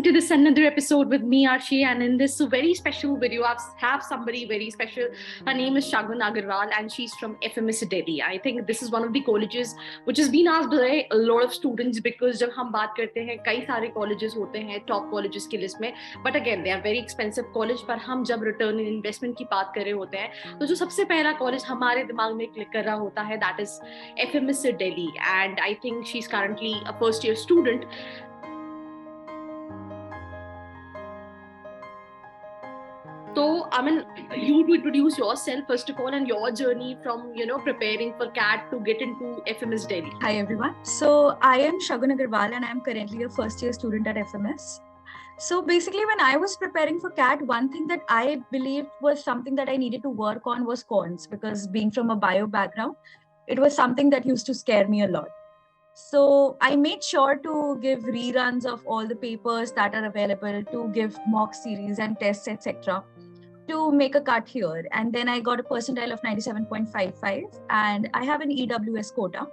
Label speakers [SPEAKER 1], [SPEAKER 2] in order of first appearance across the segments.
[SPEAKER 1] to this another episode with me, Arshi, and in this very special video, I have somebody very special. Her name is Shagun Agarwal, and she's from FMS Delhi. I think this is one of the colleges which has been asked by a lot of students because जब हम बात करते हैं कई सारे colleges होते हैं top colleges की list में, but again they are very expensive college. पर हम जब return in investment की बात कर रहे होते हैं, तो जो सबसे पहला college हमारे दिमाग में click कर रहा होता है, that is FMS Delhi, and I think she's currently a first year student. So, I mean, you to introduce yourself first of all and your journey from, preparing for CAT to get into FMS Delhi.
[SPEAKER 2] Hi, everyone. So, I am Shagun Agarwal and I am currently a first year student at FMS. So, basically, when I was preparing for CAT, one thing that I believed was something that I needed to work on was cons, because being from a bio background, it was something that used to scare me a lot. So I made sure to give reruns of all the papers that are available, to give mock series and tests, etc., to make a cut here. And then I got a percentile of 97.55, and I have an EWS quota,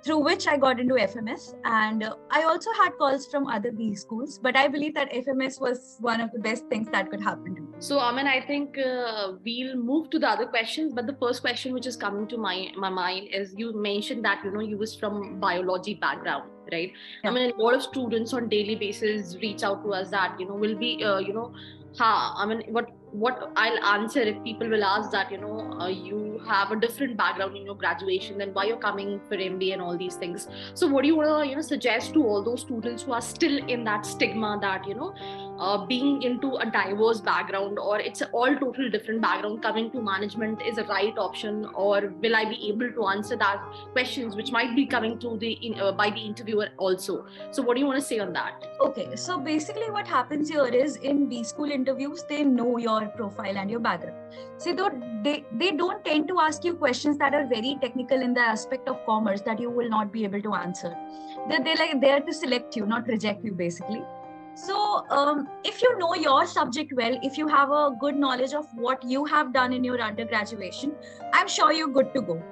[SPEAKER 2] through which I got into FMS. And I also had calls from other B schools, but I believe that FMS was one of the best things that could happen to me.
[SPEAKER 1] So, I think we'll move to the other questions, but the first question which is coming to my mind is, you mentioned that, you was from biology background, right? Yeah. A lot of students on daily basis reach out to us that, will be, what I'll answer if people will ask that, you have a different background in your graduation, then why you're coming for MBA and all these things. So what do you want to, suggest to all those students who are still in that stigma that, being into a diverse background, or it's an all total different background, coming to management is a right option, or will I be able to answer that questions which might be coming to by the interviewer also? So what do you want to say on that?
[SPEAKER 2] Okay, so basically what happens here is, in B school interviews, they know your profile and your background. See, they don't tend to ask you questions that are very technical in the aspect of commerce that you will not be able to answer. They're there to select you, not reject you, basically. So if you know your subject well, if you have a good knowledge of what you have done in your undergraduation, I'm sure you're good to go.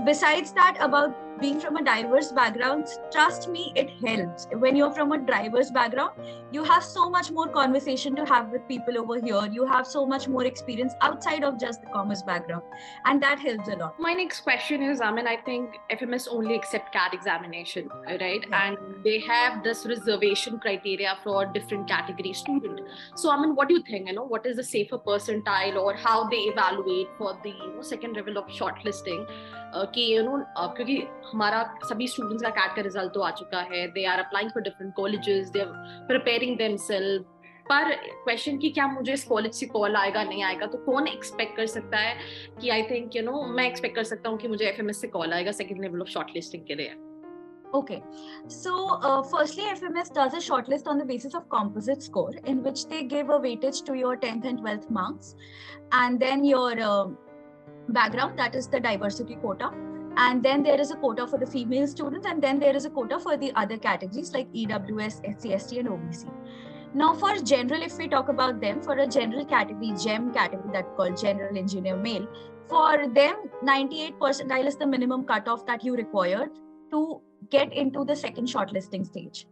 [SPEAKER 2] Besides that, about being from a diverse background, trust me, it helps. When you're from a diverse background, you have so much more conversation to have with people over here. You have so much more experience outside of just the commerce background, and that helps a lot.
[SPEAKER 1] My next question is, I think FMS only accept CAT examination, right? Yeah. And they have this reservation criteria for different category student. So, what do you think? What is the safer percentile, or how they evaluate for the second level of shortlisting? क्योंकि हमारा सभी students का cat का result तो आ चुका है, they are applying for different colleges, they are preparing themselves, पर क्वेश्चन कि क्या मुझे इस कॉलेज से कॉल आएगा नहीं आएगा, तो कौन एक्सपेक्ट कर सकता है कि आई थिंक मैं एक्सपेक्ट कर सकता हूँ कि मुझे एफएमएस से कॉल आएगा सेकंड लेवल ऑफ शॉर्टलिस्टिंग के लिए?
[SPEAKER 2] Okay, so firstly, FMS does a shortlist on the basis of composite score, in which they give a weightage to your 10th and 12th marks, and then your background, that is the diversity quota, and then there is a quota for the female students, and then there is a quota for the other categories like EWS, SC/ST, and OBC. Now for general, if we talk about them, for a general category, GEM category, that's called general engineer male, for them 98 percentile is the minimum cutoff that you require to get into the second shortlisting stage.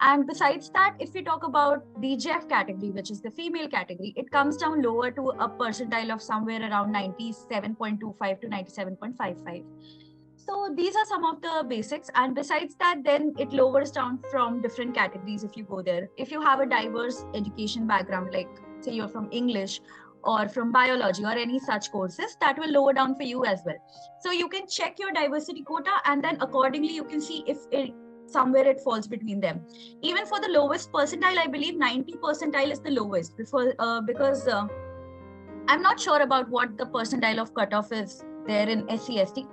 [SPEAKER 2] And besides that, if we talk about the JEF category, which is the female category, it comes down lower to a percentile of somewhere around 97.25 to 97.55. So these are some of the basics. And besides that, then it lowers down from different categories if you go there. If you have a diverse education background, like say you're from English or from biology or any such courses, that will lower down for you as well. So you can check your diversity quota, and then accordingly you can see if somewhere it falls between them. Even for the lowest percentile, I believe 90 percentile is the lowest, because I'm not sure about what the percentile of cutoff is there in SC/ST,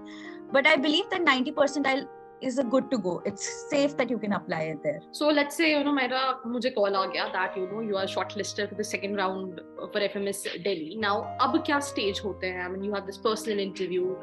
[SPEAKER 2] but I believe that 90 percentile is a good to go. It's safe that you can apply it there.
[SPEAKER 1] So let's say, मुझे call आ गया that, you are shortlisted for the second round for FMS Delhi. Now, अब क्या stage होते हैं? You have this personal interview.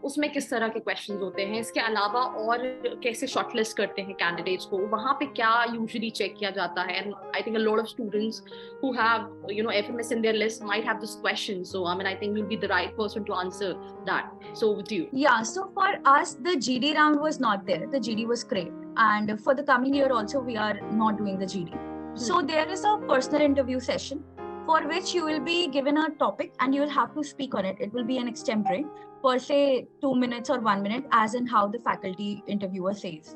[SPEAKER 1] उसमें किस तरह के क्वेश्चंस होते हैं, इसके अलावा और कैसे शॉर्टलिस्ट करते हैं कैंडिडेट्स को, वहाँ पे क्या यूजुअली चेक किया जाता है? And I think a lot of students who have FMS in their list might have this question, so I think you'll be the right person to answer that. So with you.
[SPEAKER 2] Yeah, so for us the GD round was not there. The GD was scraped, and for the coming year also we are not doing the GD. So there is a personal interview session for which you will be given a topic and you will have to speak on it. It will be an extempore for say 2 minutes or 1 minute, as in how the faculty interviewer says.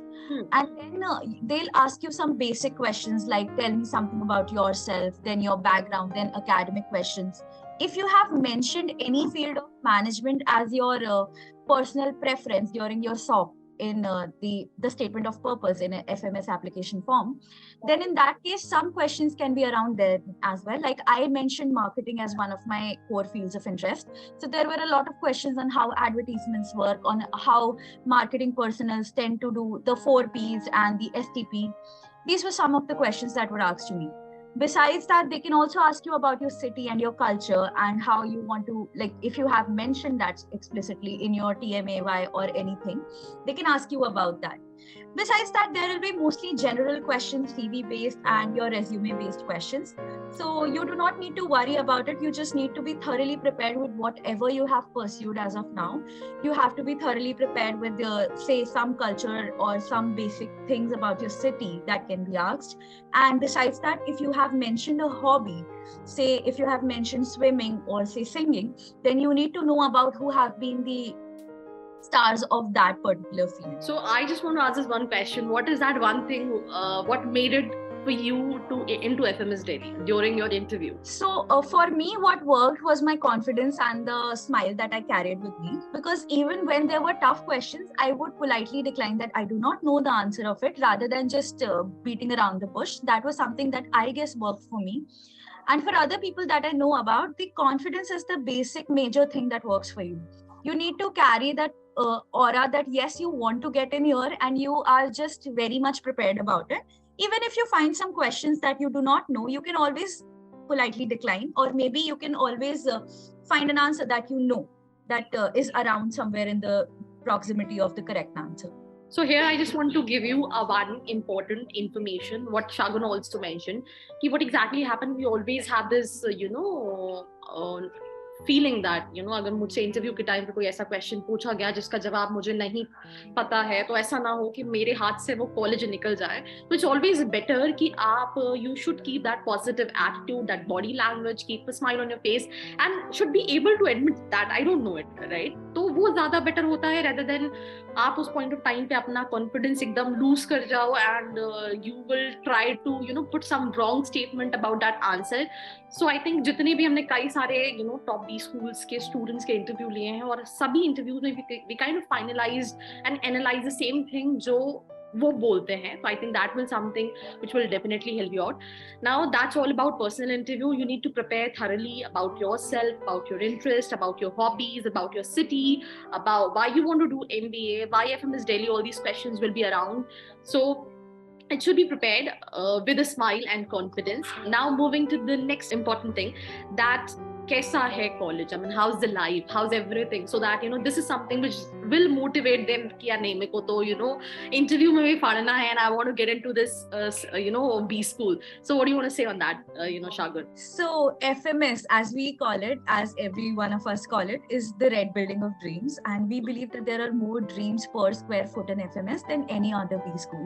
[SPEAKER 2] And then they'll ask you some basic questions like tell me something about yourself, then your background, then academic questions. If you have mentioned any field of management as your personal preference during your SOP in the statement of purpose in a FMS application form, then in that case, some questions can be around there as well. Like I mentioned marketing as one of my core fields of interest. So there were a lot of questions on how advertisements work, on how marketing personnel tend to do the 4Ps and the STP. These were some of the questions that were asked to me. Besides that, they can also ask you about your city and your culture and how you want to, like, if you have mentioned that explicitly in your TMAY or anything, they can ask you about that. Besides that, there will be mostly general questions, CV based and your resume based questions. So you do not need to worry about it. You just need to be thoroughly prepared with whatever you have pursued as of now. You have to be thoroughly prepared with say some culture or some basic things about your city that can be asked. And besides that, if you have mentioned a hobby, say if you have mentioned swimming or say singing, then you need to know about who have been the stars of that particular field.
[SPEAKER 1] So I just want to ask this one question. What is that one thing, what made it for you to into FMS Delhi during your interview?
[SPEAKER 2] So for me, what worked was my confidence and the smile that I carried with me. Because even when there were tough questions, I would politely decline that I do not know the answer of it, rather than just beating around the bush. That was something that I guess worked for me. And for other people that I know about, the confidence is the basic major thing that works for you. You need to carry that aura that yes, you want to get in here and you are just very much prepared about it. Even if you find some questions that you do not know, you can always politely decline, or maybe you can always find an answer that you know that is around somewhere in the proximity of the correct answer.
[SPEAKER 1] So here I just want to give you one important information, what Shagun also mentioned, कि what exactly happened. We always have this, feeling that अगर मुझसे interview के time पे कोई ऐसा question पूछा गया जिसका जवाब मुझे नहीं पता है, तो ऐसा ना हो कि मेरे हाथ से वो कॉलेज निकल जाए. तो इट्स ऑलवेज बेटर कि आप you should keep that positive attitude, that body language, keep a smile on your face and should be able to admit that I don't know it, right. तो वो ज्यादा better होता है rather than आप उस point of time पे अपना confidence एकदम लूज कर जाओ and you will try to put some wrong statement about that answer. So I think जितने भी हमने कई सारे टॉप बी स्कूल्स के स्टूडेंट्स के इंटरव्यू लिए हैं, और सभी इंटरव्यूज में we kind of finalised and analyse the same thing जो वो बोलते हैं. So I think that will something which will definitely help you out. Now that's all about personal interview. You need to prepare thoroughly about yourself, about your interest, about your hobbies, about your city, about why you want to do MBA, why FMS Delhi. All these questions will be around. So it should be prepared with a smile and confidence. Now moving to the next important thing, that कैसा है college, I mean how's the life, how's everything, so that this is something which will motivate them कि यार नहीं मेरे को तो interview में भी पढ़ना है and I want to get into this B school. So what do you want to say on that, Shagun?
[SPEAKER 2] So FMS, as we call it, as every one of us call it, is the red building of dreams, and we believe that there are more dreams per square foot in FMS than any other B school.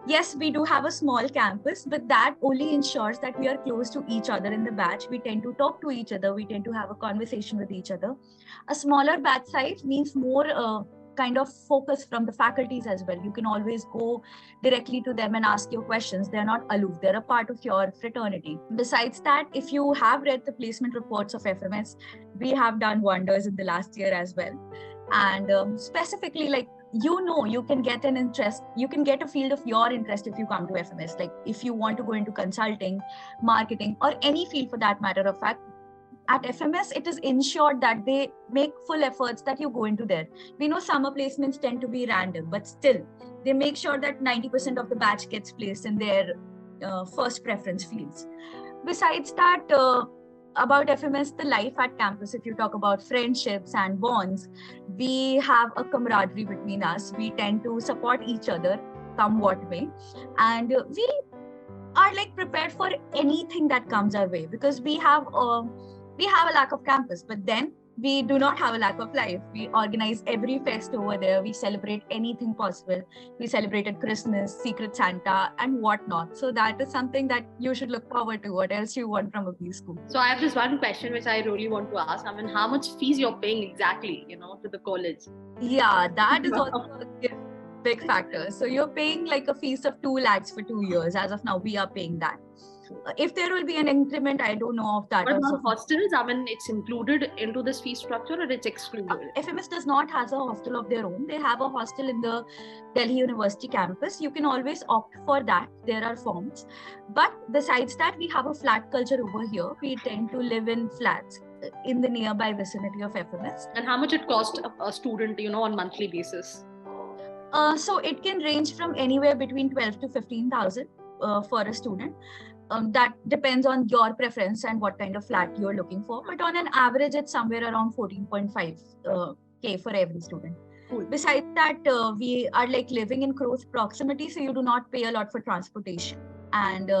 [SPEAKER 2] Yes, we do have a small campus, but that only ensures that we are close to each other in the batch. We tend to talk to each other, we tend to have a conversation with each other. A smaller batch size means more kind of focus from the faculties as well. You can always go directly to them and ask your questions. They're not aloof, they're a part of your fraternity. Besides that, if you have read the placement reports of FMS, we have done wonders in the last year as well. And specifically, like, you can get an interest, you can get a field of your interest if you come to FMS. Like if you want to go into consulting, marketing, or any field for that matter of fact, at FMS, it is ensured that they make full efforts that you go into there. We know summer placements tend to be random, but still, they make sure that 90% of the batch gets placed in their first preference fields. Besides that, about FMS, the life at campus, if you talk about friendships and bonds, we have a camaraderie between us. We tend to support each other come what may. And we are like prepared for anything that comes our way, because we have a lack of campus, but then we do not have a lack of life. We organize every fest over there. We celebrate anything possible. We celebrated Christmas, Secret Santa, and whatnot. So that is something that you should look forward to. What else you want from a B school?
[SPEAKER 1] So I have this one question which I really want to ask. I mean, how much fees you're paying exactly, to the college?
[SPEAKER 2] Yeah, that is also a big factor. So you're paying like a fees of 2 lakhs for 2 years. As of now, we are paying that. If there will be an increment, I don't know of that.
[SPEAKER 1] What about hostels? I mean, it's included into this fee structure or it's excluded?
[SPEAKER 2] FMS does not have a hostel of their own. They have a hostel in the Delhi University campus. You can always opt for that. There are forms. But besides that, we have a flat culture over here. We tend to live in flats in the nearby vicinity of FMS.
[SPEAKER 1] And how much it costs a student, on monthly basis?
[SPEAKER 2] So it can range from anywhere between 12 to 15,000 for a student. That depends on your preference and what kind of flat you're looking for. But on an average, it's somewhere around 14.5 K for every student. Cool. Besides that, we are like living in close proximity, so you do not pay a lot for transportation. And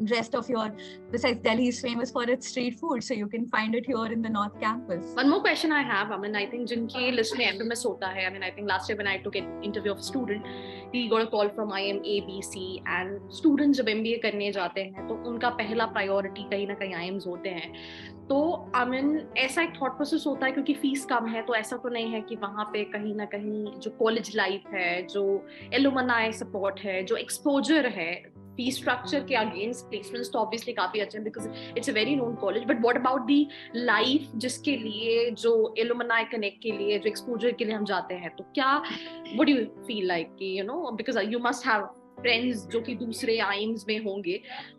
[SPEAKER 2] rest of your, besides Delhi is famous for its street food, so you can find it here in the North Campus.
[SPEAKER 1] One more question I have, I mean, I think jinke list mein FMS hota hai. I mean, I think last year when I took an interview of a student, he got a call from IM ABC, and students जब MBA करने जाते हैं तो उनका पहला priority कहीं ना कहीं IIMs होते हैं. तो आई मीन ऐसा एक थॉट प्रोसेस होता है क्योंकि फीस कम है, तो ऐसा तो नहीं है कि वहाँ पे कहीं ना कहीं जो कॉलेज लाइफ है, जो एलुमनाई सपोर्ट है, जो एक्सपोजर है, फी स्ट्रक्चर के अगेंस्ट प्लेसमेंट्स तो ऑब्वियसली काफी अच्छे हैं because it's a very known college, but what about the life जिसके लिए, जो एलुमनाई कनेक्ट के लिए, जो एक्सपोजर के लिए हम जाते हैं, तो क्या what do you feel like कि because you must have friends जो कि दूसरे आइम्स में होंगे,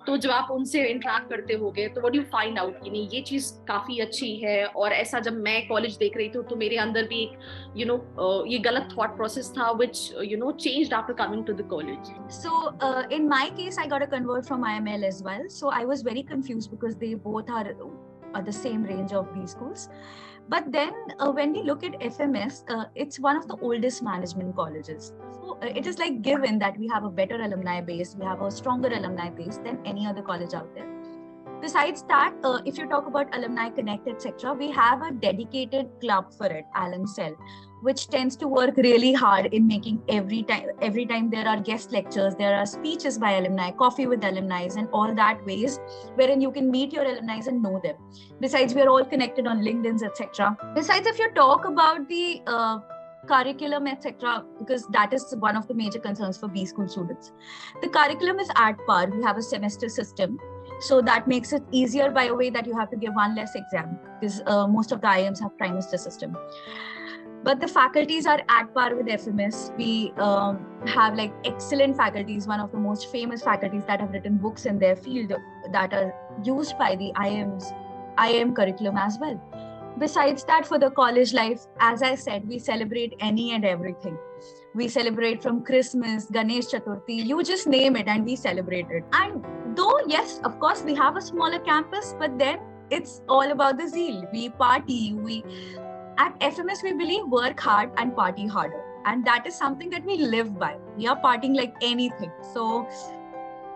[SPEAKER 1] तो जब आप उनसे इंटरेक्ट करते होगे तो what do you find out कि नहीं ये चीज काफी अच्छी है, और ऐसा जब मैं कॉलेज देख रही थी तो मेरे अंदर भी एक ये गलत थॉट प्रोसेस था which changed after coming to the college.
[SPEAKER 2] So in my case, I got a convert from IML as well, so I was very confused because they both are the same range of B schools. But then when we look at FMS, it's one of the oldest management colleges. So it is like given that we have a better alumni base, we have a stronger alumni base than any other college out there. Besides that, if you talk about alumni connect, etc., we have a dedicated club for it, Alum Cell, which tends to work really hard in making every time there are guest lectures, there are speeches by alumni, coffee with alumni, and all that ways wherein you can meet your alumni and know them. Besides, we are all connected on LinkedIn, etc. Besides, if you talk about the curriculum, etc., because that is one of the major concerns for B school students, the curriculum is at par. We have a semester system. So that makes it easier by a way that you have to give one less exam, because most of the IIMs have trimester system. But the faculties are at par with FMS. We have like excellent faculties, one of the most famous faculties that have written books in their field that are used by the IIM curriculum as well. Besides that, for the college life, as I said, we celebrate any and everything. We celebrate from Christmas, Ganesh Chaturthi, you just name it and we celebrate it. And though, yes, of course, we have a smaller campus, but then it's all about the zeal. We party, at FMS, we believe work hard and party harder. And that is something that we live by. We are partying like anything. So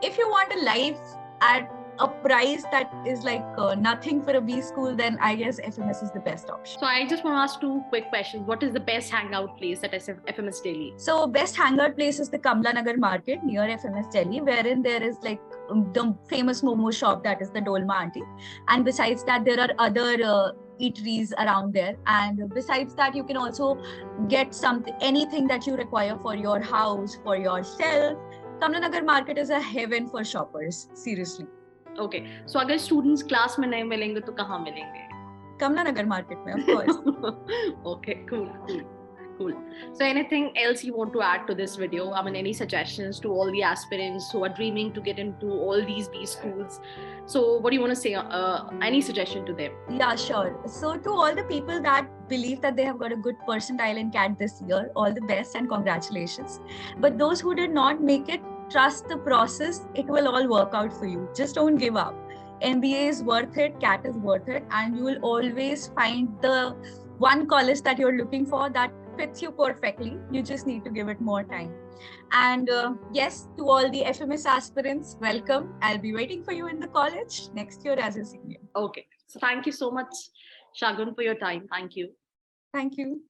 [SPEAKER 2] if you want a life at a price that is like nothing for a B school, then I guess FMS is the best option.
[SPEAKER 1] So I just want to ask two quick questions. What is the best hangout place at FMS Delhi?
[SPEAKER 2] So best hangout place is the Kamla Nagar market near FMS Delhi, wherein there is like the famous momo shop, that is the Dolma Auntie. And besides that, there are other eateries around there. And besides that, you can also get anything that you require for your house, for yourself. Kamla Nagar market is a heaven for shoppers, seriously.
[SPEAKER 1] Okay, so अगर students class में नहीं मिलेंगे तो कहाँ मिलेंगे?
[SPEAKER 2] Kamla Nagar market में, of course.
[SPEAKER 1] Okay, cool. So anything else you want to add to this video? I mean, any suggestions to all the aspirants who are dreaming to get into all these B schools? So what do you want to say? Any suggestion to them?
[SPEAKER 2] Yeah, sure. So to all the people that believe that they have got a good percentile in CAT this year, all the best and congratulations. But those who did not make it, trust the process. It will all work out for you. Just don't give up. MBA is worth it, CAT is worth it, and you will always find the one college that you're looking for that fits you perfectly. You just need to give it more time. And yes, to all the FMS aspirants, welcome. I'll be waiting for you in the college next year as a senior.
[SPEAKER 1] Okay. So thank you so much, Shagun, for your time. Thank you.
[SPEAKER 2] Thank you.